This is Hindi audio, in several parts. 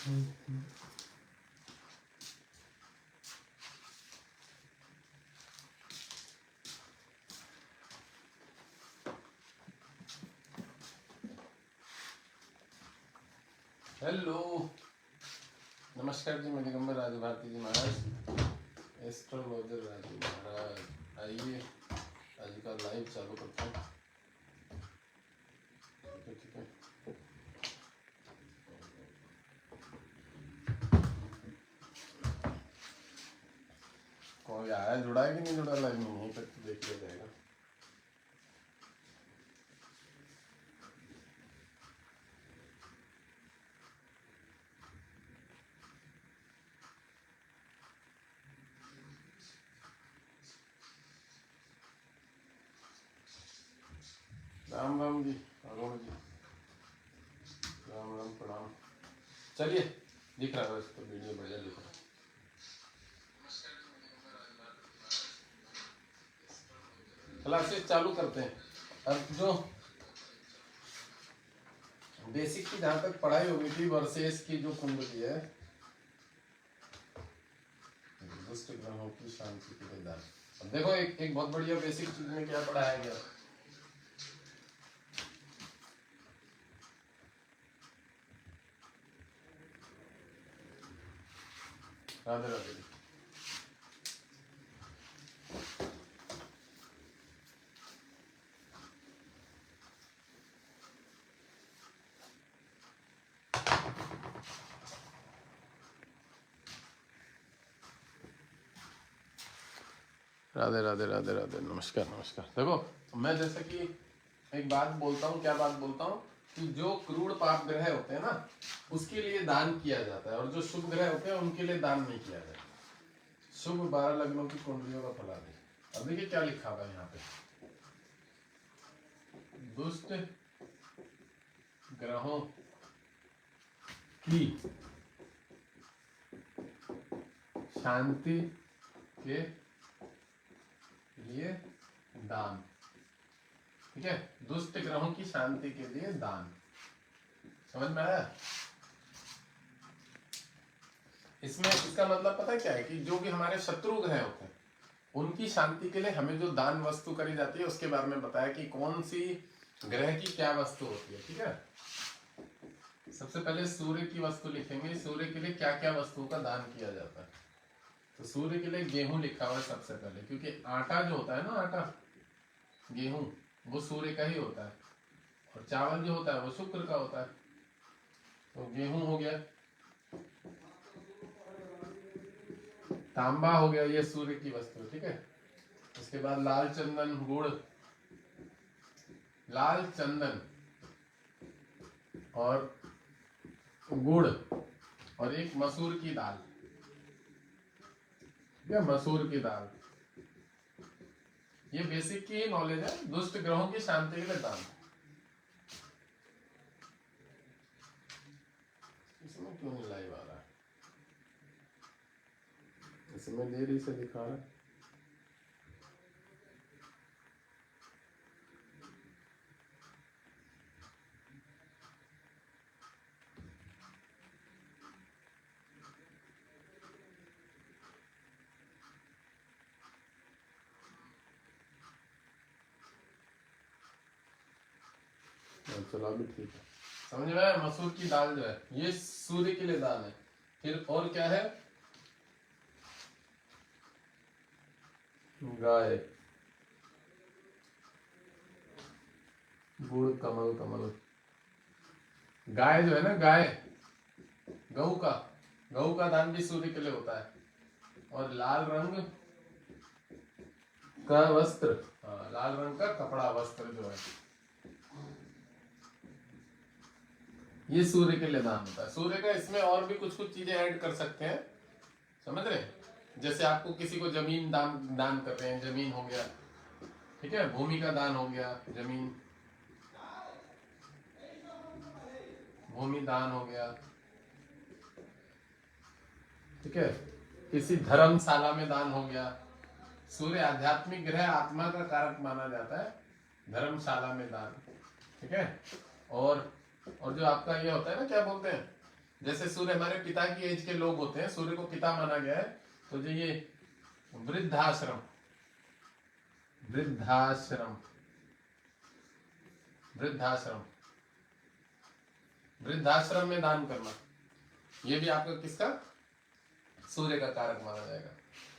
हेलो, नमस्कार जी, मैं दिगंबर राजू भारती जी महाराज, एस्ट्रोलॉजर राजू महाराज। आइए आज का लाइव चालू करते हैं। ठीक है। कोई आया जुड़ा है कि नहीं जुड़ा लाइव में, यहीं तक तो देख लिया जाएगा। राम राम जी, अरुण जी, राम राम, प्रणाम। चलिए, दिख रहा है इसको, वीडियो बढ़िया दिख रहा है। क्लासेस चालू करते हैं। अब जो बेसिक की जहाँ तक पढ़ाई हो गई थी, वर्सेस की जो कुंडली है, दुष्ट ग्रहों की शांति के लिए दान। अब देखो एक बहुत बढ़िया बेसिक चीज में क्या पढ़ाया गया। राधे राधे। राधे राधे राधे राधे, नमस्कार नमस्कार। देखो मैं जैसे कि एक बात बोलता हूँ, क्या बात बोलता हूँ कि जो क्रूर पाप ग्रह होते हैं ना, उसके लिए दान किया जाता है, और जो शुभ ग्रह होते हैं उनके लिए दान नहीं किया जाता। शुभ 12 लग्नों की कुंडलियों का फलादेश। अब देखिए क्या लिखा हुआ है यहाँ पे, दुष्ट ग्रहों की शांति के लिए दान। ठीक है, दुष्ट ग्रहों की शांति के लिए दान। समझ में आया? इसमें इसका मतलब पता है क्या है कि जो भी हमारे शत्रु ग्रह होते हैं उनकी शांति के लिए हमें जो दान वस्तु करी जाती है उसके बारे में बताया कि कौन सी ग्रह की क्या वस्तु होती है। ठीक है, सबसे पहले सूर्य की वस्तु लिखेंगे। सूर्य के लिए क्या क्या वस्तुओं का दान किया जाता है? तो सूर्य के लिए गेहूं लिखा हुआ है सबसे पहले, क्योंकि आटा जो होता है ना, आटा गेहूं, वो सूर्य का ही होता है, और चावल जो होता है वो शुक्र का होता है। तो गेहूं हो गया, तांबा हो गया, ये सूर्य की वस्तु है। ठीक है, उसके बाद लाल चंदन, गुड़, लाल चंदन और गुड़, और एक मसूर की दाल। या मसूर की दाल, ये बेसिक की ही नॉलेज है। दुष्ट ग्रहों की शांति के लिए दान। इसमें क्यों नहीं लाइव आ रहा है? इसमें देरी से दिखा रहा है। चलो अभी ठीक है, समझ में आया? मसूर की दाल जो है ये सूर्य के लिए दान है। फिर और क्या है? गाय, गुड़, कमल, कमल। गाय जो है ना, गाय, गऊ का दान भी सूर्य के लिए होता है। और लाल रंग का वस्त्र, लाल रंग का कपड़ा, वस्त्र जो है, ये सूर्य के लिए दान होता है। सूर्य का इसमें और भी कुछ कुछ चीजें ऐड कर सकते हैं, समझ रहे? जैसे आपको किसी को जमीन दान कर रहे हैं, जमीन हो गया। ठीक है, भूमि का दान हो गया, जमीन, भूमि दान हो गया। ठीक है, किसी धर्मशाला में दान हो गया। सूर्य आध्यात्मिक ग्रह, आत्मा का कारक माना जाता है, धर्मशाला में दान। ठीक है, और जो आपका ये होता है ना, क्या बोलते हैं, जैसे सूर्य हमारे पिता की एज के लोग होते हैं, सूर्य को पिता माना गया है। तो जो ये वृद्धाश्रम, वृद्धाश्रम, वृद्धाश्रम, वृद्धाश्रम में दान करना, ये भी आपका किसका, सूर्य का कारक माना जाएगा।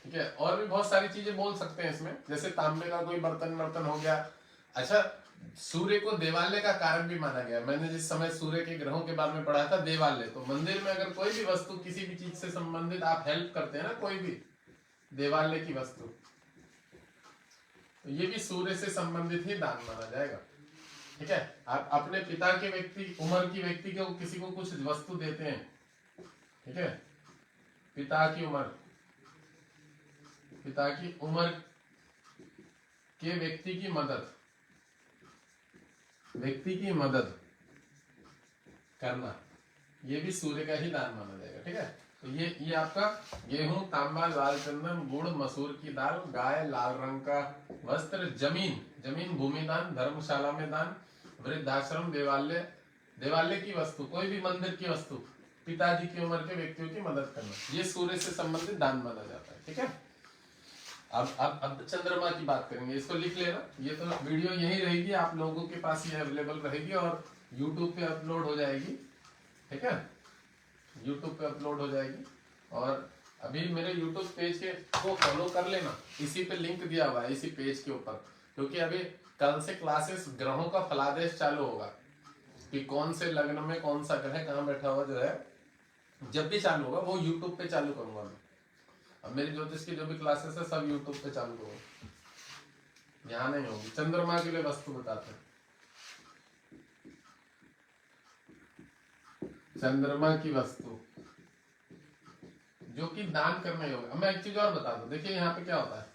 ठीक है, और भी बहुत सारी चीजें बोल सकते हैं इसमें, जैसे तांबे का कोई बर्तन हो गया। अच्छा, सूर्य को देवालय का कारक भी माना गया। मैंने जिस समय सूर्य के ग्रहों के बारे में पढ़ा था, देवालय, तो मंदिर में अगर कोई भी वस्तु किसी भी चीज से संबंधित आप हेल्प करते हैं ना, कोई भी देवालय की वस्तु, तो ये भी सूर्य से संबंधित ही दान माना जाएगा। ठीक है, आप अपने पिता के व्यक्ति, उम्र की व्यक्ति को किसी को कुछ वस्तु देते हैं, ठीक है, पिता की उम्र, पिता की उम्र के व्यक्ति की मदद, व्यक्ति की मदद करना, ये भी सूर्य का ही दान माना जाएगा। ठीक है, तो ये आपका गेहूं, तांबा, लाल चंदन, गुड़, मसूर की दाल, गाय, लाल रंग का वस्त्र, जमीन, जमीन भूमि दान, धर्मशाला में दान, वृद्धाश्रम, देवालय, देवालय की वस्तु, कोई भी मंदिर की वस्तु, पिताजी की उम्र के व्यक्तियों की मदद करना, ये सूर्य से संबंधित दान माना जाता है। ठीक है, अब चंद्रमा की बात करेंगे, इसको लिख लेना। ये तो वीडियो यही रहेगी, आप लोगों के पास ये अवेलेबल रहेगी और YouTube पे अपलोड हो जाएगी। ठीक है, YouTube पे अपलोड हो जाएगी। और अभी मेरे YouTube पेज के को फॉलो कर लेना, इसी पे लिंक दिया हुआ है, इसी पेज के ऊपर, क्योंकि अभी कल से क्लासेस ग्रहों का फलादेश चालू होगा कि कौन से लग्न में कौन सा ग्रह कहाँ बैठा हुआ जो है, जब भी चालू होगा वो YouTube पे चालू करूंगा मैं। अब मेरी ज्योतिष की जो भी क्लासेस है सब YouTube पे चालू करूंगा, यहाँ नहीं होगी। चंद्रमा के लिए वस्तु बताते हैं, चंद्रमा की वस्तु जो कि दान करने योग्य। अब मैं एक चीज और बता दूं, देखिए यहाँ पे क्या होता है,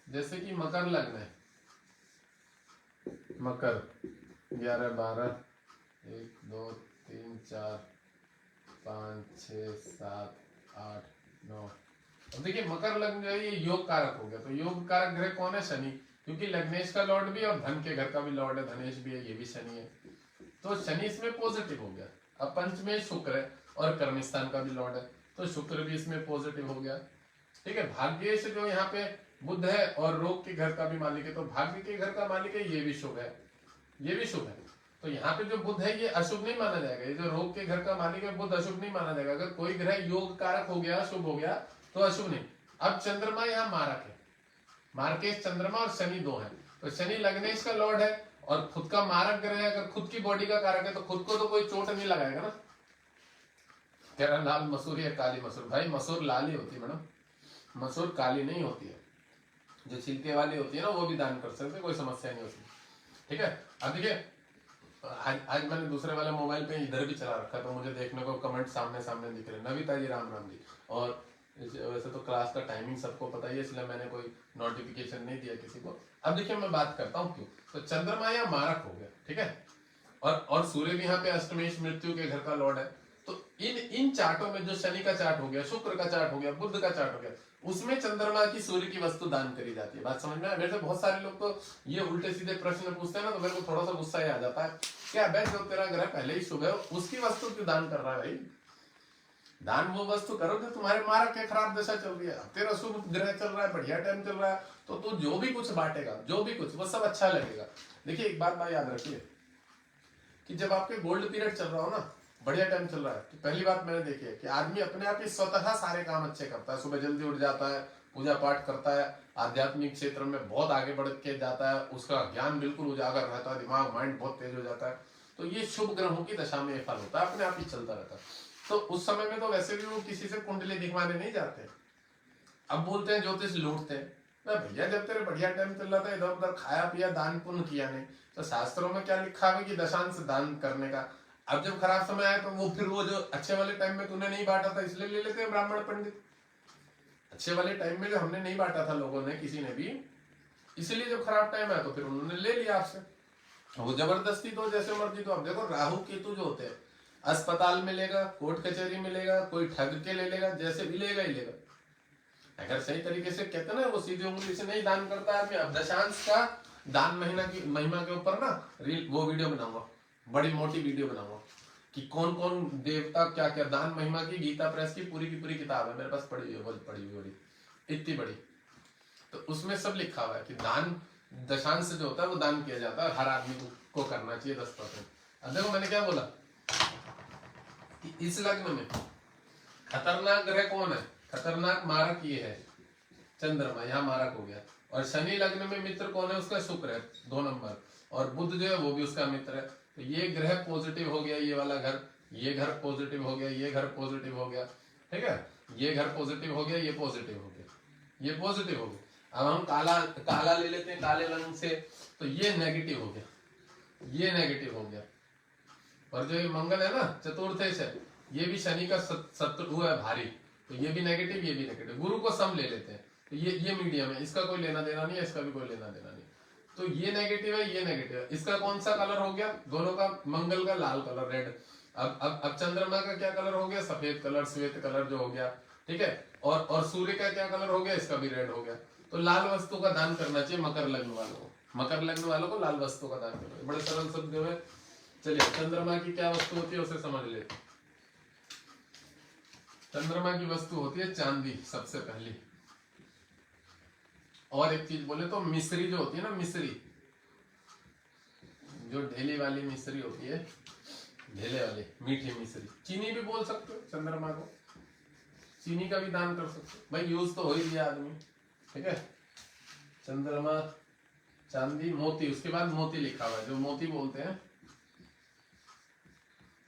जैसे कि मकर लग्न है, मकर 11 12 1 2 3 4 5 6 7 8 9। अब देखिए मकर लग्न जो है ये योग कारक हो गया, तो योग कारक ग्रह कौन है, शनि, क्योंकि लग्नेश का लॉर्ड भी और धन के घर का भी लॉर्ड है, धनेश भी है, ये भी शनि है, तो शनि इसमें पॉजिटिव हो गया। अब पंचमें शुक्र है और कर्म स्थान का भी लॉर्ड है, तो शुक्र भी इसमें पॉजिटिव हो गया। ठीक है, भाग्येश जो यहाँ पे बुध है और रोग के घर का भी मालिक है, तो भाग्य के घर का मालिक है, ये भी शुभ है, ये भी शुभ है। तो यहाँ पे जो बुध है ये अशुभ नहीं माना जाएगा, ये जो रोग के घर का मालिक है बुध अशुभ नहीं माना जाएगा। अगर कोई ग्रह योग कारक हो गया, शुभ हो गया, तो अशुभ नहीं। अब चंद्रमा यहाँ मारक है, मार्केश चंद्रमा और शनि दो है, तो शनि लग्नेश का लॉर्ड है और खुद का मारक ग्रह है, अगर खुद की बॉडी का कारक है तो खुद को तो कोई चोट नहीं लगाएगा ना। कह रहा लाल मसूर या काली मसूर, भाई मसूर लाल ही होती है मैडम, मसूर काली नहीं होती है, जो छिलके वाली होती है ना वो भी दान कर सकते, कोई समस्या नहीं उसमें। ठीक है, अब देखिए आज मैंने दूसरे वाले मोबाइल पे इधर भी चला रखा, तो मुझे देखने को कमेंट सामने सामने दिख रहे, नविता जी राम राम जी। और वैसे तो क्लास का टाइमिंग सबको पता ही है, इसलिए मैंने कोई नोटिफिकेशन नहीं दिया किसी को। अब देखिए मैं बात करता हूँ क्यों, तो चंद्रमा या मारक हो गया, ठीक है, और सूर्य भी यहाँ पे अष्टमेश मृत्यु के घर का लॉर्ड है। तो इन चार्टों में जो शनि का चार्ट हो गया, शुक्र का चार्ट हो गया, बुध का चार्ट हो गया, उसमें चंद्रमा की सूर्य की वस्तु दान करी जाती है। बात समझ में आया? मेरे से बहुत सारे लोग तो ये उल्टे सीधे प्रश्न पूछते हैं ना, तो मेरे को थोड़ा सा गुस्सा ही आ जाता है, क्या भाई जो तेरा ग्रह पहले ही शुभ है उसकी वस्तु क्यों दान कर रहा है? भाई दान वो वस्तु करो जो तुम्हारे मारक के खराब दशा चल रही है। तेरा शुभ ग्रह चल रहा है, बढ़िया टाइम चल रहा है, तो तू जो भी कुछ बांटेगा, जो भी कुछ, वो सब अच्छा लगेगा। देखिए एक बात याद रखिए कि जब आपके गोल्ड पीरियड चल रहा हो ना, बढ़िया टाइम चल रहा है, तो पहली बात मैंने देखी है कि आदमी अपने आप ही स्वतः सारे काम अच्छे करता है, सुबह जल्दी उठ जाता है, पूजा पाठ करता है, आध्यात्मिक क्षेत्र में बहुत आगे बढ़ के जाता है, उसका ज्ञान बिल्कुल उजागर रहता है, दिमाग माइंड बहुत तेज हो जाता है। तो ये शुभ ग्रहों की दशा में फल होता है, अपने आप ही चलता रहता है। तो उस समय में तो वैसे भी वो किसी से कुंडली दिखवाने नहीं जाते। अब बोलते हैं ज्योतिष लूटते हैं, भैया जब तेरे बढ़िया टाइम चल रहा था, इधर उधर खाया पिया, दान पुण्य किया नहीं, तो शास्त्रों में क्या लिखा है कि दशांश दान करने का। अब जब खराब समय आया तो वो फिर वो जो अच्छे वाले टाइम में तूने नहीं बांटा था इसलिए ले लेते हैं ब्राह्मण पंडित। अच्छे वाले टाइम में जो हमने नहीं बांटा था लोगों ने, किसी ने भी, इसलिए जब खराब टाइम आया तो फिर उन्होंने ले लिया आपसे, वो जबरदस्ती तो जैसे मर्जी। तो अब देखो राहु केतु जो होते हैं, अस्पताल में लेगा, कोर्ट कचहरी में लेगा, कोई ठग के ले लेगा, जैसे भी लेगा ही लेगा। अगर सही तरीके से कहते ना, वो सीधी उंगली से नहीं दान करता है। अब दशांश का दान महीना की महिमा के ऊपर ना वो वीडियो बनाऊंगा, बड़ी मोटी वीडियो बनाऊंगा, कि कौन कौन देवता क्या क्या दान महिमा की गीता प्रेस की पूरी किताब है मेरे पास पढ़ी हुई, पढ़ी हुई बड़ी, इतनी बड़ी। तो उसमें सब लिखा हुआ है कि दान दशांश जो होता है वो दान किया जाता है, हर आदमी को करना चाहिए 10%। अब देखो मैंने क्या बोला कि इस लग्न में खतरनाक ग्रह कौन है, खतरनाक मारक ये है चंद्रमा, यहाँ मारक हो गया। और शनि लग्न में मित्र कौन है उसका, शुक्र है 2 नंबर, और बुध जो है वो भी उसका मित्र है। तो ये ग्रह पॉजिटिव हो गया, ये वाला घर, ये घर पॉजिटिव हो गया, ये घर पॉजिटिव हो गया, ठीक है, ये घर पॉजिटिव हो गया, ये पॉजिटिव हो गया, ये पॉजिटिव हो गया। अब हम काला काला ले लेते हैं काले रंग से, तो ये नेगेटिव हो गया, ये नेगेटिव हो गया। और जो ये मंगल है ना चतुर्थेश है, ये भी शनि का शत्रु है भारी, तो ये भी नेगेटिव, ये भी नेगेटिव। गुरु को सम ले लेते हैं, तो ये मीडियम है, इसका कोई लेना देना नहीं है, इसका भी कोई लेना देना नहीं। तो ये नेगेटिव है, ये नेगेटिव है। इसका कौन सा कलर हो गया, दोनों का, मंगल का लाल कलर रेड। अब चंद्रमा का क्या कलर हो गया, सफेद कलर, श्वेत कलर जो हो गया, ठीक है। और सूर्य का क्या कलर हो गया, इसका भी रेड हो गया। तो लाल वस्तु का दान करना चाहिए मकर लग्न वालों को, मकर लग्न वालों को लाल वस्तु का दान करना चाहिए। बड़े सरल शब्द है। चलिए चंद्रमा की क्या वस्तु होती है उसे समझ लेते। चंद्रमा की वस्तु होती है चांदी सबसे पहली। और एक चीज बोले तो मिश्री जो होती है ना, मिश्री जो ढेली वाली मिश्री होती है, ढेले वाली मीठी मिश्री, चीनी भी बोल सकते हो चंद्रमा को, चीनी का भी दान कर सकते हो भाई, यूज तो हो ही दिया आदमी, ठीक है। चंद्रमा, चांदी, मोती, उसके बाद मोती लिखा हुआ है, जो मोती बोलते हैं,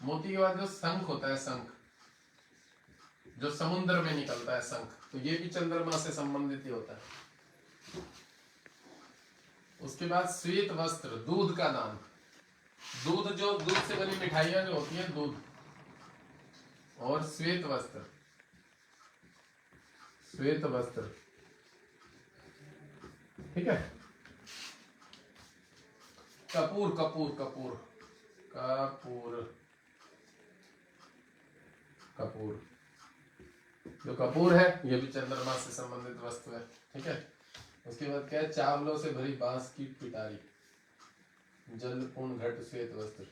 मोती के बाद जो शंख होता है, शंख जो समुद्र में निकलता है शंख, तो ये भी चंद्रमा से संबंधित ही होता है। उसके बाद श्वेत वस्त्र, दूध का दान, दूध जो दूध से बनी मिठाइयां जो होती हैं, दूध और श्वेत वस्त्र, श्वेत वस्त्र, ठीक है। कपूर, कपूर, कपूर, कपूर, कपूर, जो कपूर है ये भी चंद्रमा से संबंधित वस्तु है, ठीक है। उसके बाद क्या है, चावलों से भरी बांस की पिटारी, जल पूर्ण घट श्वेत वस्त्र,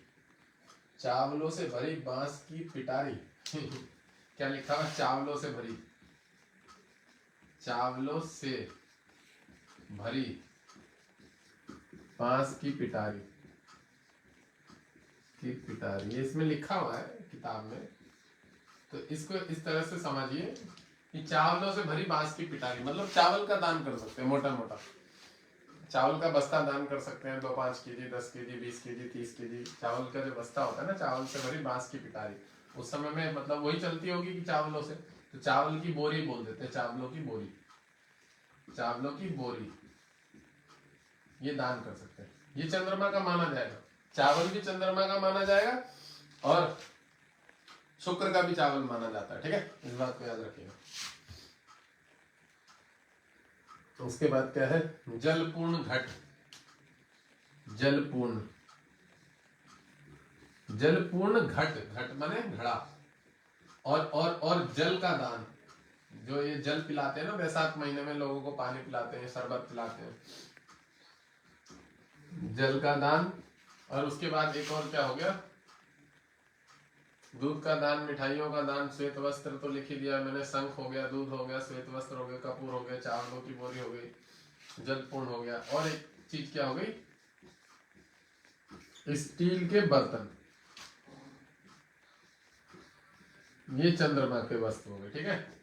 चावलों से भरी बांस की पिटारी क्या लिखा हुआ, चावलों से भरी, चावलों से भरी बांस की पिटारी, की पिटारी, ये इसमें लिखा हुआ है किताब में। तो इसको इस तरह से समझिए कि चावलों से भरी बांस की पिटारी, मतलब चावल का दान कर सकते हैं, मोटा मोटा चावल का बस्ता दान कर सकते हैं, 2-5 केजी, 10 केजी, 20 केजी, 30 केजी चावल का जो बस्ता होता है ना, चावल से भरी बांस की पिटारी, उस समय में मतलब वही चलती होगी कि चावलों से, तो चावल की बोरी बोल देते हैं, चावलों की बोरी, चावलों की बोरी, ये दान कर सकते हैं। ये चंद्रमा का माना जाएगा, चावल भी चंद्रमा का माना जाएगा और शुक्र का भी चावल माना जाता है, ठीक है, इस बात को याद रखिएगा। तो उसके बाद क्या है, जलपूर्ण घट, जलपूर्ण, जलपूर्ण घट, घट माने घड़ा, और जल का दान, जो ये जल पिलाते हैं ना, वैसाख महीने में लोगों को पानी पिलाते हैं, शरबत पिलाते हैं, जल का दान। और उसके बाद एक और क्या हो गया, दूध का दान, मिठाइयों का दान, श्वेत वस्त्र तो लिख ही दिया मैंने, शंख हो गया, दूध हो गया, श्वेत वस्त्र हो गया, कपूर हो गया, चावलों की बोरी हो गई, जलपूर्ण हो गया। और एक चीज क्या हो गई, स्टील के बर्तन, ये चंद्रमा के वस्तु हो गए, ठीक है।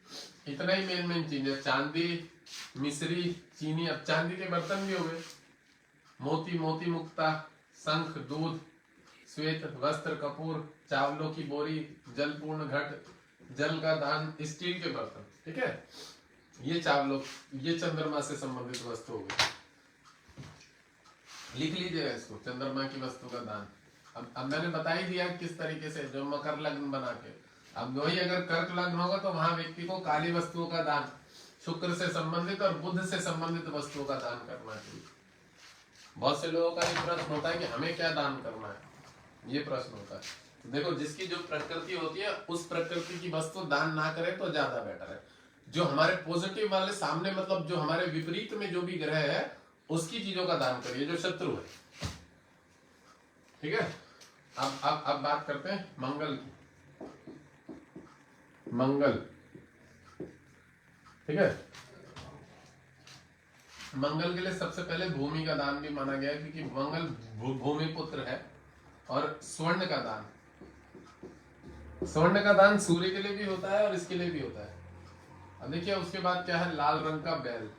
इतना ही मेन चीज है, चांदी, मिश्री, चीनी। अब चांदी के बर्तन भी हो गए, मोती, मोती मुक्ता, शंख, दूध, श्वेत वस्त्र, कपूर, चावलों की बोरी, जलपूर्ण घट, जल का दान, स्टील के बर्तन, ठीक है। ये चावलों, ये चंद्रमा से संबंधित वस्तु हो गई, लिख लीजिएगा इसको, चंद्रमा की वस्तु का दान। अब मैंने बता ही दिया किस तरीके से, जो मकर लग्न बना के। अब वही अगर कर्क लग्न होगा तो वहां व्यक्ति को काली वस्तुओं का दान, शुक्र से संबंधित और बुध से संबंधित वस्तुओं का दान करना चाहिए। बहुत से लोगों का ये प्रश्न होता है कि हमें क्या दान करना है, ये प्रश्न होता है। तो देखो, जिसकी जो प्रकृति होती है उस प्रकृति की वस्तु दान ना करें तो ज्यादा बेटर है। जो हमारे पॉजिटिव वाले सामने, मतलब जो हमारे विपरीत में जो भी ग्रह है उसकी चीजों का दान करिए, जो शत्रु है, ठीक है। अब बात करते हैं मंगल की। मंगल, ठीक है। मंगल के लिए सबसे पहले भूमि का दान भी माना गया है, क्योंकि मंगल भूमि पुत्र है। और स्वर्ण का दान, स्वर्ण का दान सूर्य के लिए भी होता है और इसके लिए भी होता है। अब देखिए उसके बाद क्या है, लाल रंग का बैल।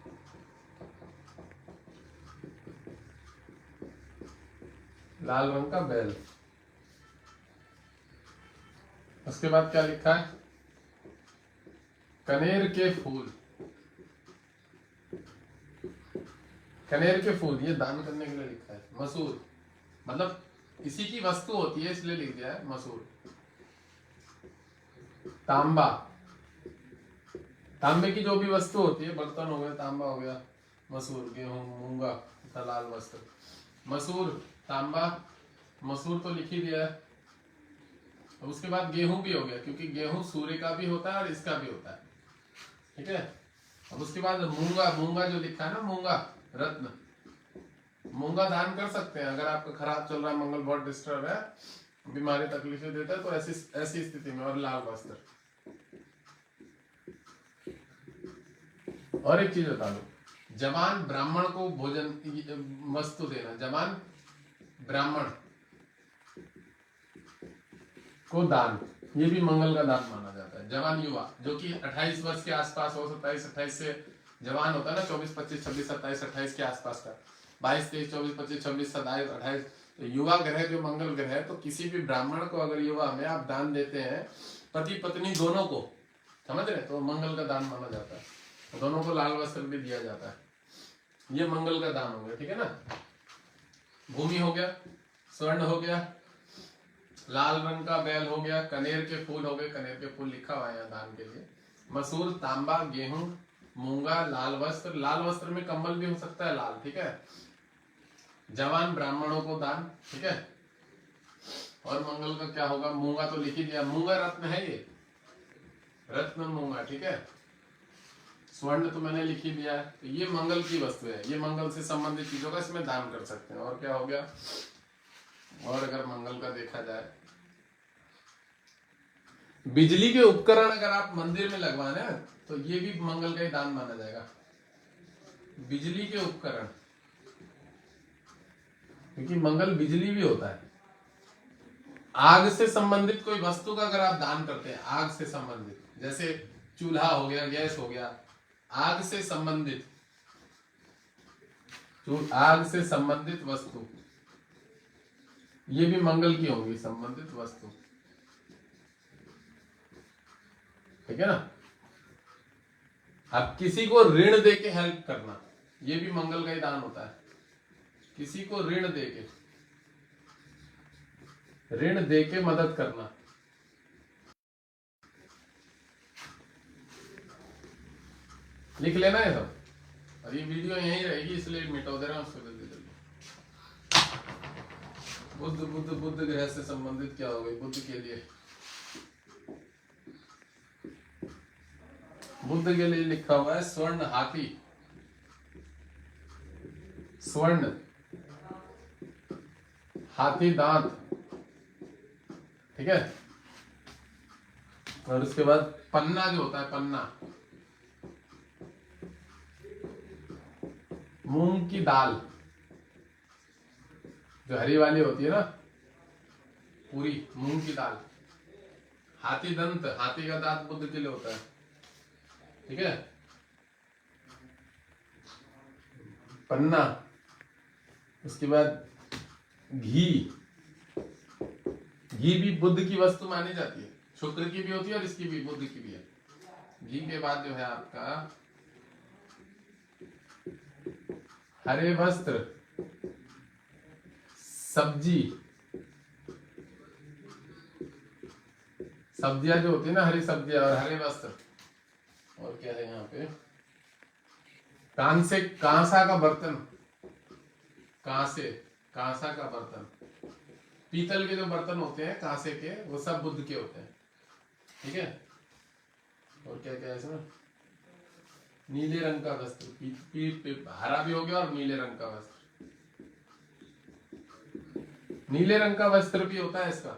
लाल रंग का बैल। उसके बाद क्या लिखा है, कनेर के फूल। कनेर के फूल ये दान करने के लिए लिखा है। मसूर, मतलब इसी की वस्तु होती है इसलिए लिख दिया है मसूर। तांबा, तांबे की जो भी वस्तु होती है, बर्तन हो गया, तांबा हो गया, मसूर, गेहूं, मूंगा तथा लाल वस्त्र। मसूर, तांबा, मसूर तो लिख ही दिया है। उसके बाद गेहूं भी हो गया, क्योंकि गेहूं सूर्य का भी होता है और इसका भी होता है, ठीक है। अब उसके बाद मूंगा, मूंगा जो लिखा है ना, मूंगा रत्न, मूंगा दान कर सकते हैं अगर आपका खराब चल रहा है, मंगल बहुत डिस्टर्ब है, बीमारी तकलीफें देता है, तो ऐसी स्थिति में। और लाल वस्त्र। और एक चीज बता दो, जवान ब्राह्मण को भोजन वस्तु देना, जवान ब्राह्मण को दान, ये भी मंगल का दान माना जाता है। जवान युवा जो कि 28 वर्ष के आसपास हो, 27-28 से जवान होता है ना, 24, 25, 26, 27, 28 के आसपास का, 22, 23, 24, 25, 26, 27, 28, तो युवा ग्रह जो मंगल ग्रह है, तो किसी भी ब्राह्मण को अगर युवा में आप दान देते हैं, पति पत्नी दोनों को, समझ रहे, तो मंगल का दान माना जाता है। दोनों को लाल वस्त्र भी दिया जाता है। ये मंगल का दान हो गया, ठीक है ना। भूमि हो गया, स्वर्ण हो गया, लाल रंग का बैल हो गया, कनेर के फूल हो गए, कनेर के फूल लिखा हुआ है यहाँ दान के लिए, मसूर, तांबा, गेहूं, मूंगा, लाल वस्त्र। लाल वस्त्र में कंबल भी हो सकता है लाल, ठीक है। जवान ब्राह्मणों को दान, ठीक है। और मंगल का क्या होगा, मूंगा तो लिख ही दिया, मूंगा रत्न है ये, रत्न मूंगा, ठीक है। स्वर्ण तो मैंने लिख ही दिया है। तो ये मंगल की वस्तु है, ये मंगल से संबंधित चीजों का इसमें दान कर सकते हैं। और क्या हो गया, और अगर मंगल का देखा जाए, बिजली के उपकरण अगर आप मंदिर में लगवाने हैं तो ये भी मंगल का ही दान माना जाएगा। बिजली के उपकरण, क्योंकि मंगल बिजली भी होता है। आग से संबंधित कोई वस्तु का अगर आप दान करते हैं, आग से संबंधित, जैसे चूल्हा हो गया, गैस हो गया, आग से संबंधित, आग से संबंधित वस्तु, ये भी मंगल की होंगी संबंधित वस्तु, ठीक है ना। अब किसी को ऋण दे के हेल्प करना, ये भी मंगल का ही दान होता है। किसी को ऋण दे के मदद करना, लिख लेना है सब। और ये वीडियो यहीं रहेगी इसलिए मिटा दे रहा हूं उसको जल्दी जल्दी। बुद्ध ग्रह से संबंधित क्या हो गई, बुद्ध के लिए, बुद्ध के लिए लिखा हुआ है स्वर्ण हाथी, स्वर्ण हाथी दांत, ठीक है। और उसके बाद पन्ना जो होता है, पन्ना, मूंग की दाल जो हरी वाली होती है ना, पूरी मूंग की दाल। हाथी दंत, हाथी का दांत बुद्ध के लिए होता है, ठीक है। पन्ना, उसके बाद घी, घी भी बुद्ध की वस्तु मानी जाती है, शुक्र की भी होती है और इसकी भी, बुद्ध की भी है। घी के बाद जो है आपका हरे वस्त्र, सब्जी, सब्जियां जो होती है ना, हरी सब्जियां और हरे वस्त्र। और क्या है यहाँ पे, कांसा का बर्तन, कांसा का बर्तन, पीतल के जो बर्तन होते हैं कांसे के, वो सब बुद्ध के होते हैं, ठीक है। और क्या क्या है इसमें, नीले रंग का वस्त्र, हरा भी हो गया और नीले रंग का वस्त्र, नीले रंग का वस्त्र भी होता है इसका,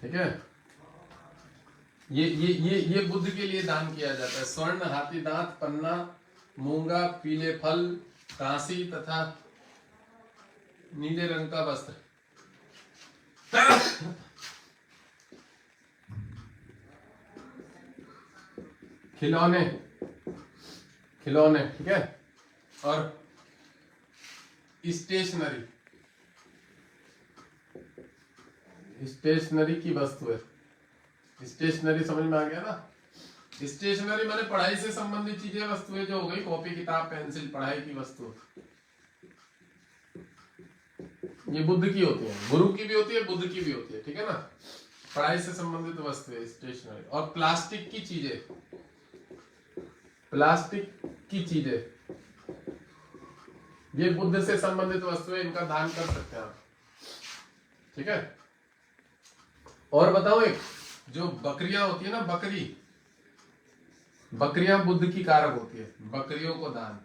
ठीक है। ये बुद्ध के लिए दान किया जाता है। स्वर्ण, हाथी दांत, पन्ना, मूंगा, पीले फल, कांसी तथा नीले रंग का वस्त्र। खिलौने, खिलौने, ठीक है। और स्टेशनरी, स्टेशनरी की वस्तु है। स्टेशनरी समझ में आ गया ना। स्टेशनरी माने पढ़ाई से संबंधित चीजें, वस्तुएं जो हो गई, कॉपी, किताब, पेंसिल, पढ़ाई की वस्तु, ये बुद्ध की होती है। गुरु की भी होती है, बुद्ध की भी होती है, ठीक है ना। पढ़ाई से संबंधित वस्तुएं स्टेशनरी। और प्लास्टिक की चीजें, प्लास्टिक की चीजें ये बुद्ध से संबंधित वस्तुएं, इनका दान कर सकते हैं आप, ठीक है। और बताओ, एक जो बकरियां होती है ना, बकरियां बुद्ध की कारक होती है। बकरियों को दान,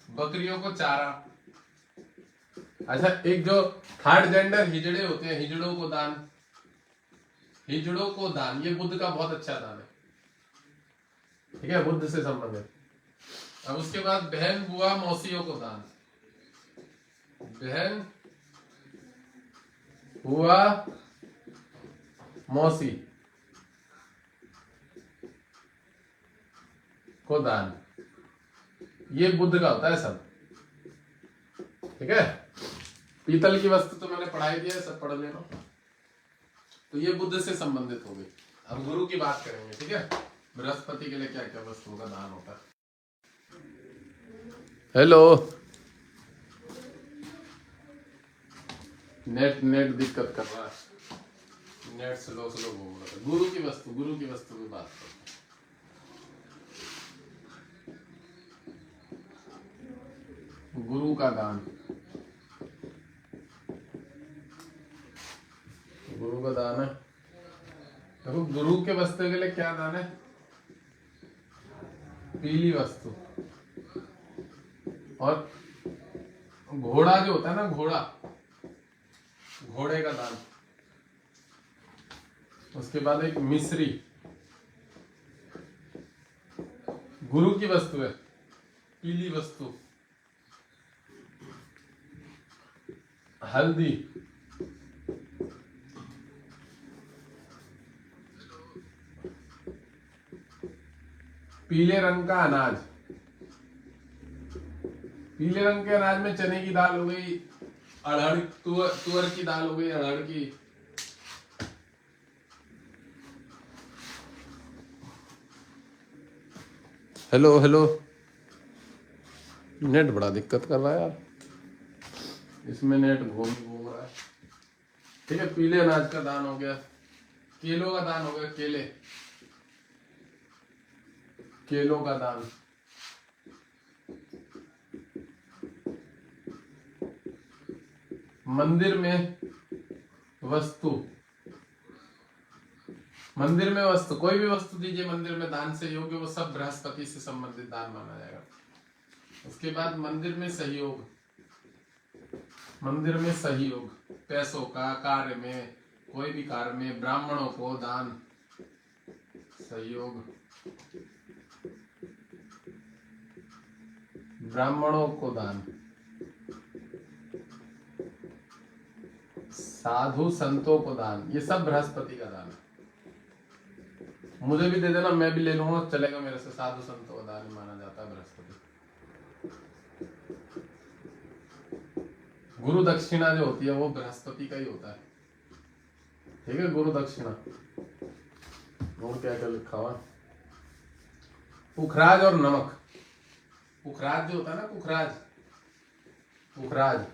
बकरियों को चारा। अच्छा, एक जो थर्ड जेंडर हिजड़े होते हैं, हिजड़ों को दान, हिजड़ों को दान, ये बुद्ध का बहुत अच्छा दान है, ठीक है, बुद्ध से संबंधित। अब उसके बाद बहन, बुआ, मौसियों को दान, बहन, बुआ, मौसी को दान, ये बुद्ध का होता है सब, ठीक है। पीतल की वस्तु तो मैंने पढ़ाई दिया है, सब पढ़ लेना। तो ये बुद्ध से संबंधित हो गई। अब गुरु की बात करेंगे, ठीक है। बृहस्पति के लिए क्या क्या वस्तुओं का दान होता है। हेलो, नेट दिक्कत कर रहा है, नेट स्लो घूम रहा है। गुरु की वस्तु की बात करो। गुरु का दान, गुरु का दान है। देखो, गुरु के वस्त्र के लिए क्या दान है? पीली वस्तु। और घोड़ा जो होता है ना, घोड़े का दान। उसके बाद एक मिश्री, गुरु की वस्तु है, पीली वस्तु। हल्दी, पीले रंग का अनाज। पीले रंग के अनाज में चने की दाल हो गई, अरहर, तुअर की दाल हो गई, अरहर की। हेलो, नेट बड़ा दिक्कत कर रहा है यार, इसमें नेट घूम रहा है, ठीक है। पीले अनाज का दान हो गया। केलों का दान हो गया, केलों का दान। मंदिर में वस्तु, कोई भी वस्तु दीजिए मंदिर में दान से योग्य, वो सब बृहस्पति से संबंधित दान माना जाएगा। उसके बाद मंदिर में सहयोग, पैसों का, कार्य में, कोई भी कार्य में, ब्राह्मणों को दान, सहयोग, ब्राह्मणों को दान, साधु संतों को दान, ये सब बृहस्पति का दान है। मुझे भी दे देना, मैं भी ले लूंगा, चलेगा मेरे से। साधु संतों का दान माना जाता है बृहस्पति। गुरु दक्षिणा जो होती है वो बृहस्पति का ही होता है, ठीक है। गुरु दक्षिणा, और क्या क्या लिखा हुआ, पुखराज और नमक। पुखराज जो होता है ना, पुखराज,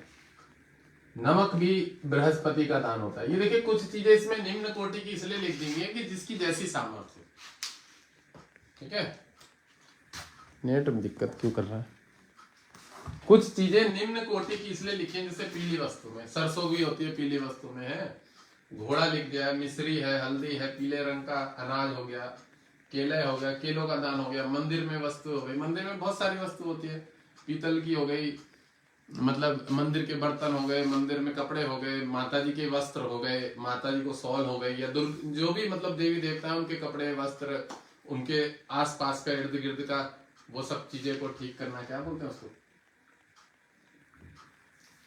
नमक भी बृहस्पति का दान होता है। ये देखिए, कुछ चीजें इसमें निम्न कोटि की इसलिए लिख दी है कि जिसकी जैसी सामर्थ्य, ठीक है। नेट में दिक्कत क्यों कर रहा है? कुछ चीजें निम्न कोटि की इसलिए लिखी है, जैसे पीली वस्तु में सरसों भी होती है, पीली वस्तु में है। घोड़ा लिख दिया है, मिश्री है, हल्दी है, पीले रंग का अनाज हो गया, केले हो गया, केलों का दान हो गया। मंदिर में वस्तु हो गई, मंदिर में बहुत सारी वस्तु होती है, पीतल की हो गई, मतलब मंदिर के बर्तन हो गए, मंदिर में कपड़े हो गए, माता जी के वस्त्र हो गए, माता जी को सॉल हो गई, या जो भी मतलब देवी देवता है उनके कपड़े वस्त्र, उनके आसपास का इर्द गिर्द का वो सब चीजें को ठीक करना, क्या बोलते हैं उसको,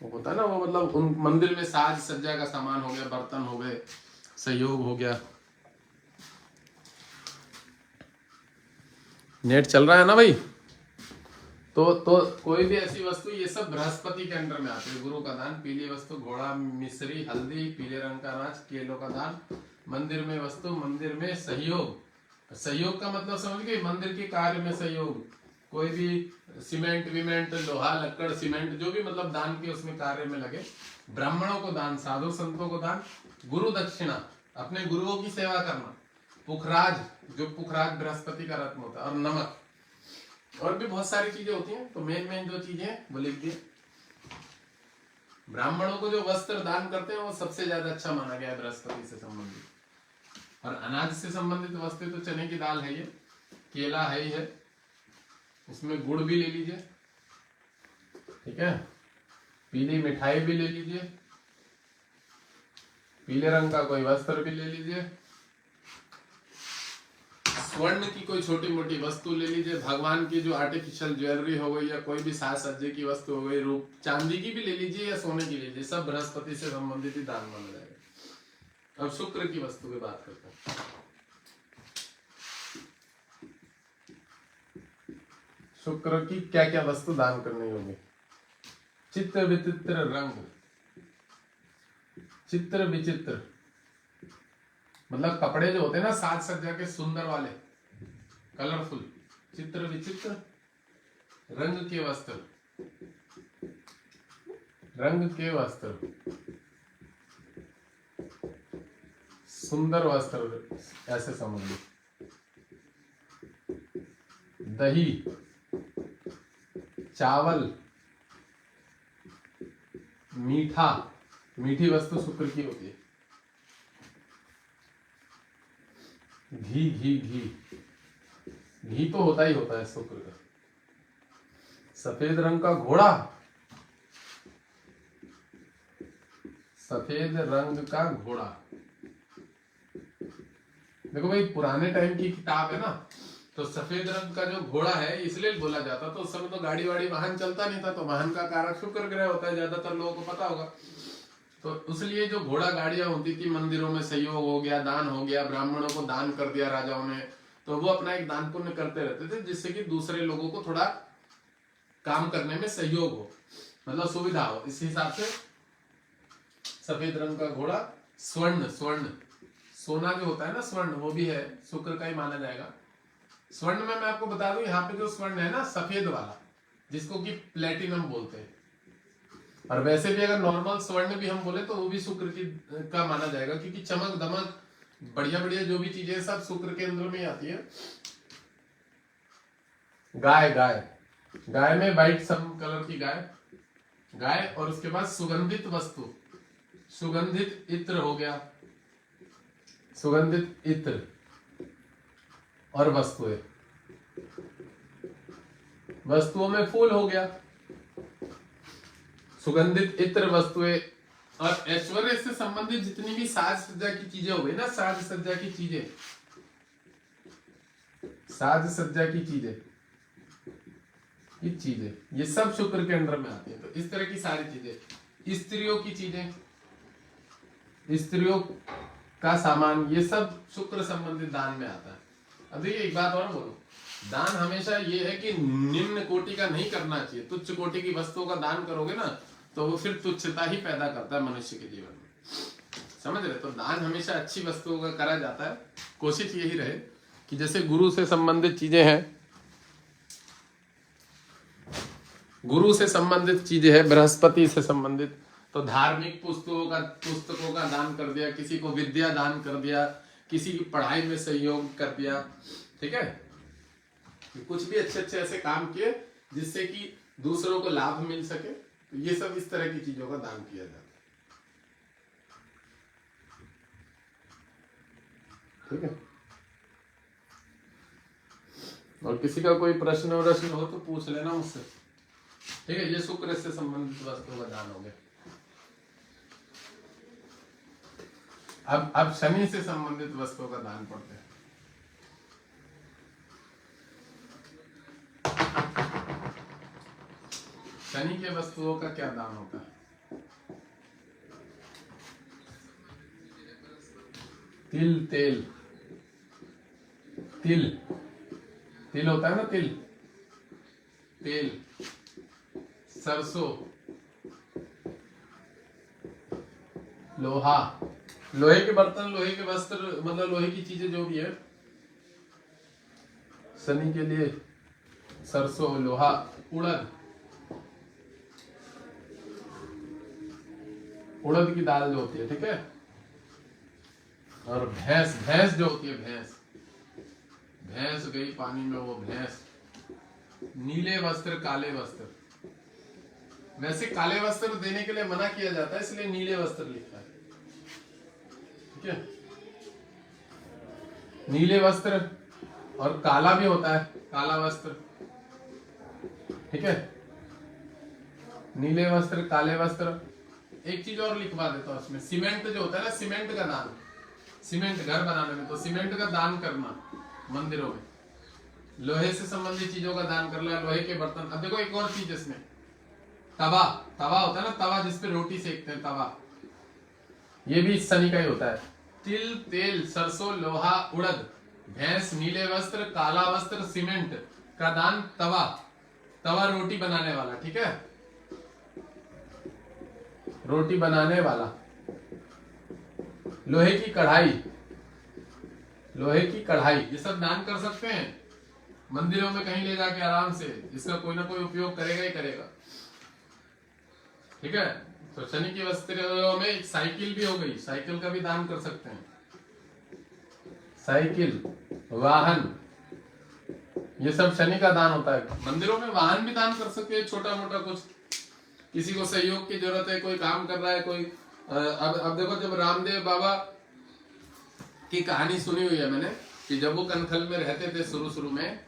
वो होता है ना वो, मतलब उन मंदिर में साज सज्जा का सामान हो गया, बर्तन हो गए, सहयोग हो गया। नेट चल रहा है ना भाई? तो कोई भी ऐसी वस्तु, ये सब बृहस्पति के अंडर में आती है। गुरु का दान, पीली वस्तु, घोड़ा, मिश्री, हल्दी, पीले रंग का अनाज, केलों का दान, मंदिर में वस्तु, मंदिर में सहयोग। सहयोग का मतलब समझ गए, मंदिर के कार्य में सहयोग, कोई भी सीमेंट विमेंट, लोहा लक्कड़ सीमेंट, जो भी मतलब दान के उसमें कार्य में लगे। ब्राह्मणों को दान, साधु संतों को दान, गुरु दक्षिणा, अपने गुरुओं की सेवा करना, पुखराज, जो पुखराज बृहस्पति का रत्न होता है, और नमक, और भी बहुत सारी चीजें होती हैं। तो मेन जो चीजें हैं वो लिख दिए। ब्राह्मणों को जो वस्त्र दान करते हैं वो सबसे ज्यादा अच्छा माना गया है बृहस्पति से संबंधित। और अनाज से संबंधित वस्तु तो चने की दाल है, ये केला है ही है, उसमें गुड़ भी ले लीजिए, ठीक है, पीली मिठाई भी ले लीजिए, पीले रंग का कोई वस्त्र भी ले लीजिए, स्वर्ण की कोई छोटी मोटी वस्तु ले लीजिए, भगवान की जो आर्टिफिशियल ज्वेलरी हो गई या कोई भी साज सज्जे की वस्तु हो गई, रूप चांदी की भी ले लीजिए या सोने की ले लीजिए, सब बृहस्पति से संबंधित ही दान माना जाएगा। अब शुक्र की वस्तु की बात करते हैं। शुक्र की क्या क्या वस्तु दान करनी होगी? चित्र विचित्र रंग, चित्र विचित्र मतलब कपड़े जो होते हैं ना साज सज्जा के सुंदर वाले, कलरफुल, चित्र विचित्र रंग के वस्त्र, रंग के वस्त्र, सुंदर वस्त्र, ऐसे समझ लो। दही, चावल, मीठा, मीठी वस्तु शुक्र की होती है। घी, घी, घी, घी तो होता ही होता है शुक्र का। सफेद रंग का घोड़ा, सफेद रंग का घोड़ा, देखो भाई पुराने टाइम की किताब है ना, तो सफेद रंग का जो घोड़ा है इसलिए बोला जाता, तो उस समय तो गाड़ी वाड़ी वाहन चलता नहीं था, तो वाहन का कारक शुक्र ग्रह होता है, ज्यादातर लोगों को पता होगा। तो इसलिए जो घोड़ा गाड़ियां होती थी, मंदिरों में सहयोग हो गया, दान हो गया, ब्राह्मणों को दान कर दिया राजाओं ने, तो वो अपना एक दान पुण्य करते रहते थे, जिससे कि दूसरे लोगों को थोड़ा काम करने में सहयोग हो, मतलब सुविधा हो। इस हिसाब से सफेद रंग का घोड़ा, स्वर्ण, स्वर्ण सोना जो होता है ना, स्वर्ण, वो भी है शुक्र का ही माना जाएगा। स्वर्ण में मैं आपको बता दूं, यहाँ पे जो स्वर्ण है ना सफेद वाला, जिसको कि प्लेटिनम बोलते हैं, और वैसे भी अगर नॉर्मल स्वर्ण भी हम बोले तो वो भी शुक्र की का माना जाएगा, क्योंकि चमक दमक बढ़िया बढ़िया जो भी चीजें सब शुक्र के अंदर में ही आती है। गाय, गाय, गाय में व्हाइट सम कलर की गाय, गाय, और उसके बाद सुगंधित वस्तु, सुगंधित इत्र हो गया, सुगंधित इत्र और वस्तुएं, वस्तुओं में फूल हो गया, सुगंधित इत्र वस्तुएं, और ऐश्वर्य से संबंधित जितनी भी साज सज्जा की चीजें हो गई ना, साज सज्जा की चीजें, साज सज्जा की चीजें, ये सब शुक्र के अंडर में आती है। तो इस तरह की सारी चीजें, स्त्रियों की चीजें, स्त्रियों का सामान, ये सब शुक्र संबंधित दान में आता है। अब देखिए एक बात और बोलो, दान हमेशा ये है कि निम्न कोटि का नहीं करना चाहिए। तुच्छ कोटि की वस्तुओं का दान करोगे ना तो वो फिर तुच्छता ही पैदा करता है मनुष्य के जीवन में, समझ रहे? तो दान हमेशा अच्छी वस्तुओं का करा जाता है। कोशिश यही रहे कि जैसे गुरु से संबंधित चीजें हैं, गुरु से संबंधित चीजें है, बृहस्पति से संबंधित, तो धार्मिक पुस्तकों का दान कर दिया, किसी को विद्या दान कर दिया, किसी की पढ़ाई में सहयोग कर दिया, ठीक है, कुछ भी अच्छे अच्छे ऐसे काम किए जिससे कि दूसरों को लाभ मिल सके, तो ये सब इस तरह की चीजों का दान किया जाता है, ठीक है। और किसी का कोई प्रश्न हो तो पूछ लेना मुझसे। ठीक है, ये शुक्र से संबंधित वस्तुओं का दान हो गया। अब शनि से संबंधित वस्तुओं का दान पड़ते हैं। शनि के वस्तुओं का क्या दान होता है? तिल, तेल, तिल, तिल होता है ना, तिल, तेल, सरसों, लोहा, लोहे के बर्तन, लोहे के वस्त्र, मतलब लोहे की चीजें जो भी है, शनि के लिए सरसों, लोहा, उड़द, उड़द की दाल जो होती है, ठीक है, और भैंस, भैंस जो होती है, भैंस, भैंस गई पानी में, वो भैंस, नीले वस्त्र, काले वस्त्र। वैसे काले वस्त्र देने के लिए मना किया जाता है, इसलिए नीले वस्त्र लिखा है, ठीक है। नीले वस्त्र और काला भी होता है, काला वस्त्र, ठीक है। नीले वस्त्र, काले वस्त्र। एक चीज और लिखवा देता हूं उसमें, सीमेंट जो होता है ना, सीमेंट का दान, सीमेंट घर बनाने में, तो सीमेंट का दान करना मंदिरों में। लोहे से संबंधित चीजों का दान करना, लोहे के बर्तन। अब देखो एक और चीज इसमें, तवा, तवा होता है ना, तवा जिसपे रोटी सेकते हैं, तवा, ये भी शनि का ही होता है। तिल, तेल, सरसों, लोहा, उड़द, भैंस, नीले वस्त्र, काला वस्त्र, सीमेंट का दान, तवा, तवा रोटी बनाने वाला, ठीक है, रोटी बनाने वाला। लोहे की कढ़ाई, लोहे की कढ़ाई, ये सब दान कर सकते हैं मंदिरों में, कहीं ले जाके आराम से, इसका कोई ना कोई उपयोग करेगा ही करेगा, ठीक है। तो शनि के वस्त्रों में एक साइकिल भी हो गई, साइकिल का भी दान कर सकते हैं, साइकिल, वाहन, ये सब शनि का दान होता है। मंदिरों में वाहन भी दान कर सकते हैं, छोटा मोटा कुछ, किसी को सहयोग की जरूरत है, कोई काम कर रहा है, कोई अब देखो, जब रामदेव बाबा की कहानी सुनी हुई है मैंने, कि जब वो कनखल में रहते थे शुरू में,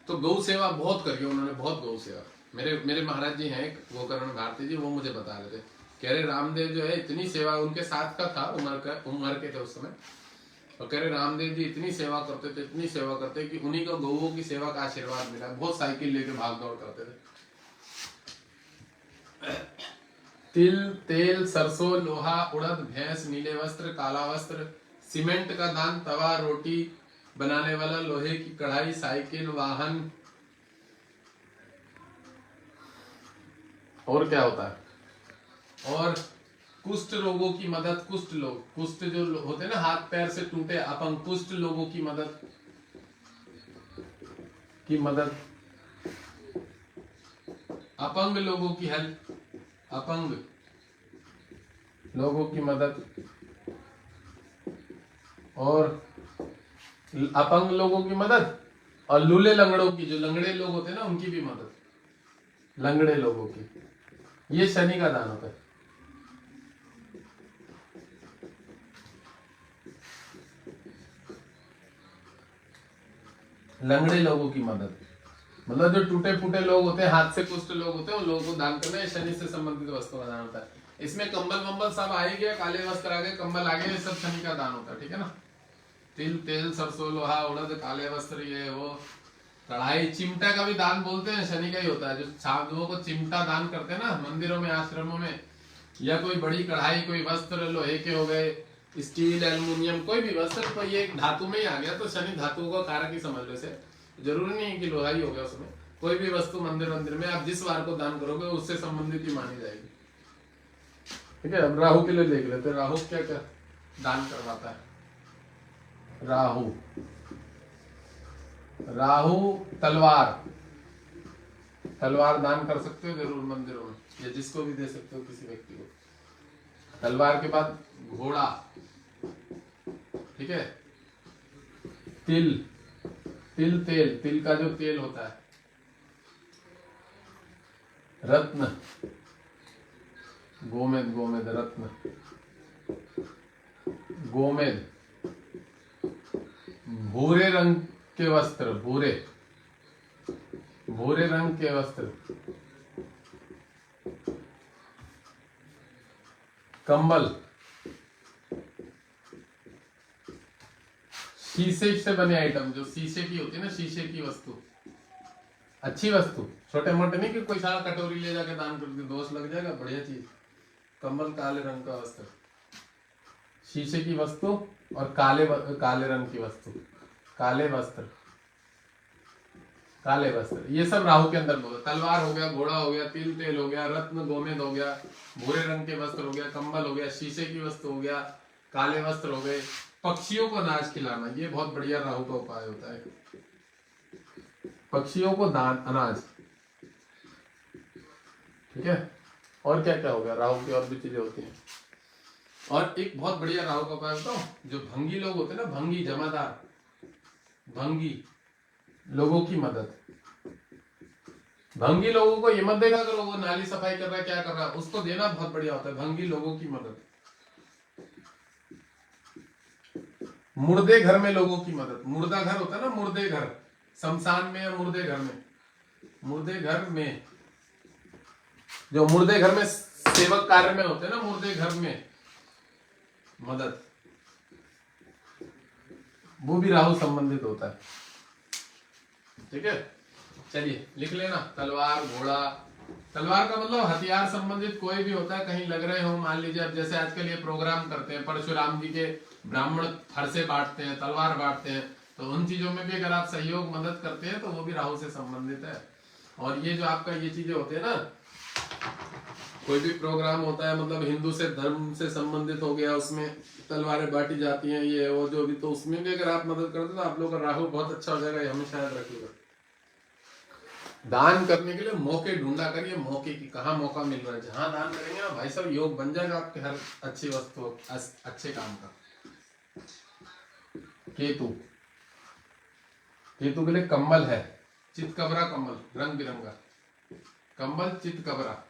तो गौ सेवा बहुत करी उन्होंने, बहुत गौ सेवा। मेरे महाराज जी हैं गोकर्ण भारती जी, वो मुझे बता रहे थे, कह रहे रामदेव जो है इतनी सेवा, उनके साथ का था, उम्र के थे उस समय, और कह रहे रामदेव जी इतनी सेवा करते थे, इतनी सेवा करते, कि उन्हीं को गौओं की सेवा का आशीर्वाद मिला, बहुत साइकिल लेके भाग दौड़ करते थे। तिल, तेल, सरसों, लोहा, उड़द, भैंस, नीले वस्त्र, काला वस्त्र, सीमेंट का दान, तवा, रोटी बनाने वाला, लोहे की कढ़ाई, साइकिल, वाहन। और क्या होता है? और कुष्ठ रोगों की मदद, कुष्ठ लोग, कुष्ठ जो होते हैं ना, हाथ पैर से टूटे अपंग, कुष्ठ लोगों की मदद, अपंग लोगों की हेल्प, अपंग लोगों की मदद, और अपंग लोगों की मदद, और लूले लंगड़ों की, जो लंगड़े लोग होते हैं ना, उनकी भी मदद, लंगड़े लोगों की, ये शनि का दान होता है। लंगड़े लोगों की मदद, मतलब जो टूटे फूटे लोग होते हैं, हाथ से कुष्ठ लोग होते हैं, उन लोगों को दान करना, शनि से संबंधित वस्तुओं का दान होता है। इसमें कंबल वंबल सब आ ही गया, काले वस्त्र आ गए, कंबल आ गए, ये सब शनि का दान होता है, ठीक है ना। तिल, तेल, सरसों, लोहा, उड़द, काले वस्त्र, ये वो, कढ़ाई, चिमटा का भी दान बोलते हैं, शनि का ही होता है। जो साधुओं को चिमटा दान करते हैं ना मंदिरों में, आश्रमों में, या कोई बड़ी कढ़ाई, कोई वस्त्र लोहे के हो गए, स्टील, एल्युमिनियम, कोई भी वस्त्र, तो ये एक धातु में ही आ गया, तो शनि धातुओं का कारक ही समझ लो इसे। जरूरी नहीं है कि लोहा ही हो गया उसमें, कोई भी वस्तु मंदिर में आप जिस वार को दान करोगे उससे संबंधित ही मानी जाएगी, ठीक है। अब राहु के लिए देख लेते हैं, राहु क्या क्या दान करवाता है। राहु, राहु तलवार, तलवार दान कर सकते हो जरूर मंदिरों में, या जिसको भी दे सकते हो, किसी व्यक्ति को। तलवार के बाद घोड़ा, ठीक है। तिल, तिल, तेल, तिल का जो तेल होता है। रत्न, गोमेद, गोमेद, रत्न, गोमेद, भूरे रंग के वस्त्र, भूरे, भूरे रंग के वस्त्र, कंबल, शीशे से बने आइटम, जो शीशे की होती है ना, शीशे की वस्तु, अच्छी वस्तु, छोटे मोटे नहीं कि कोई सारा कटोरी ले जाके दान कर दे, दोष लग जाएगा, बढ़िया चीज। कंबल काले रंग का वस्त्र, शीशे की वस्तु और काले रंग की वस्तु, काले वस्त्र, काले वस्त्र, ये सब राहु के अंदर बोला। तलवार हो गया, घोड़ा हो गया, तिल तेल हो गया, रत्न गोमेद हो गया, भूरे रंग के वस्त्र हो गया, कंबल हो गया, शीशे की वस्तु हो गया, काले वस्त्र हो गए, पक्षियों को अनाज खिलाना, ये बहुत बढ़िया राहु का उपाय होता है। पक्षियों को दान अनाज, ठीक है। और क्या क्या हो गया राहु की, और भी चीजें होती हैं। और एक बहुत बढ़िया राहु का उपाय बताओ, जो भंगी लोग होते हैं ना, भंगी जमादार, भंगी लोगों की मदद। भंगी लोगों को ये मत देखा करो वो नाली सफाई कर रहा है, क्या कर रहा है, उसको देना बहुत बढ़िया होता है। भंगी लोगों की मदद, मुर्दे घर में लोगों की मदद, मुर्दा घर होता है ना, मुर्दे घर, शमशान में या मुर्दे घर में, मुर्दे घर में, जो मुर्दे घर में सेवक कार्य में होते हैं ना, मुर्दे घर में मदद, वो भी राहु संबंधित होता है, ठीक है। चलिए लिख लेना, तलवार, घोड़ा, तलवार का मतलब हथियार संबंधित कोई भी होता है, कहीं लग रहे हो, मान लीजिए अब जैसे आजकल ये प्रोग्राम करते हैं, परशुराम जी के ब्राह्मण फरसे बांटते हैं, तलवार बांटते हैं, तो उन चीजों में भी अगर आप सहयोग मदद करते हैं तो वो भी राहु से संबंधित है। और ये जो आपका ये चीजें होती है ना, कोई भी प्रोग्राम होता है, मतलब हिंदू से धर्म से संबंधित हो गया, उसमें तलवारें बांटी जाती हैं, ये वो जो भी, तो उसमें भी अगर आप मदद करते तो आप लोग का राहु बहुत अच्छा हो जाएगा, ये हमेशा याद रखिएगा। दान करने के लिए मौके ढूंढा करिए, मौके की कहाँ मौका मिल रहा है, जहां दान करेंगे ना भाई साहब, योग बन जाएगा आपके हर अच्छी वस्तु, अच्छे काम का। केतु, केतु के लिए कंबल है, चितकबरा कंबल, रंग बिरंगा कंबल, चितकबरा।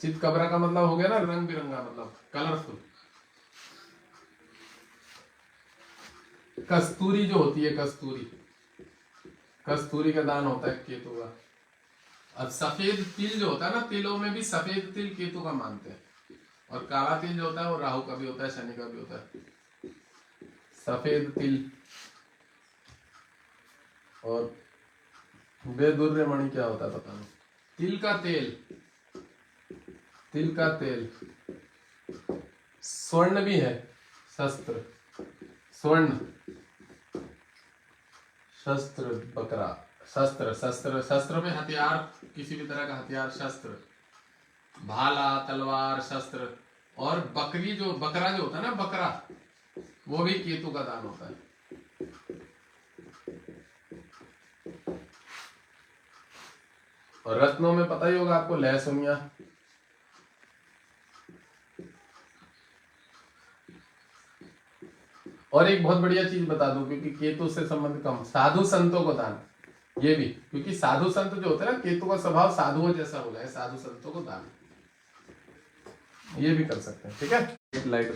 चितकबरा का मतलब हो गया ना रंग बिरंगा, मतलब कलरफुल। कस्तूरी जो होती है, कस्तूरी, कस्तूरी का दान होता है केतु का। अब सफेद तिल जो होता है ना, तिलों में भी सफेद तिल केतु का मानते हैं, और काला तिल जो होता है वो राहु का भी होता है, शनि का भी होता है। सफेद तिल और बेदुर्य मणि क्या होता है पता नहीं। तिल का तेल, तिल का तेल, स्वर्ण भी है, शस्त्र, स्वर्ण, शस्त्र, बकरा, शस्त्र, शस्त्र, शस्त्र में हथियार, किसी भी तरह का हथियार, शस्त्र, भाला, तलवार, शस्त्र। और बकरी जो, बकरा जो होता है ना, बकरा, वो भी केतु का दान होता है। और रत्नों में पता ही होगा आपको, लह सोनिया, और एक बहुत बढ़िया चीज बता दूं, क्योंकि केतु से संबंध कम, साधु संतों को दान, ये भी, क्योंकि साधु संत जो होते हैं ना, केतु का स्वभाव साधुओं जैसा हो जाए, साधु संतों को दान, ये भी कर सकते हैं, ठीक है। लाइट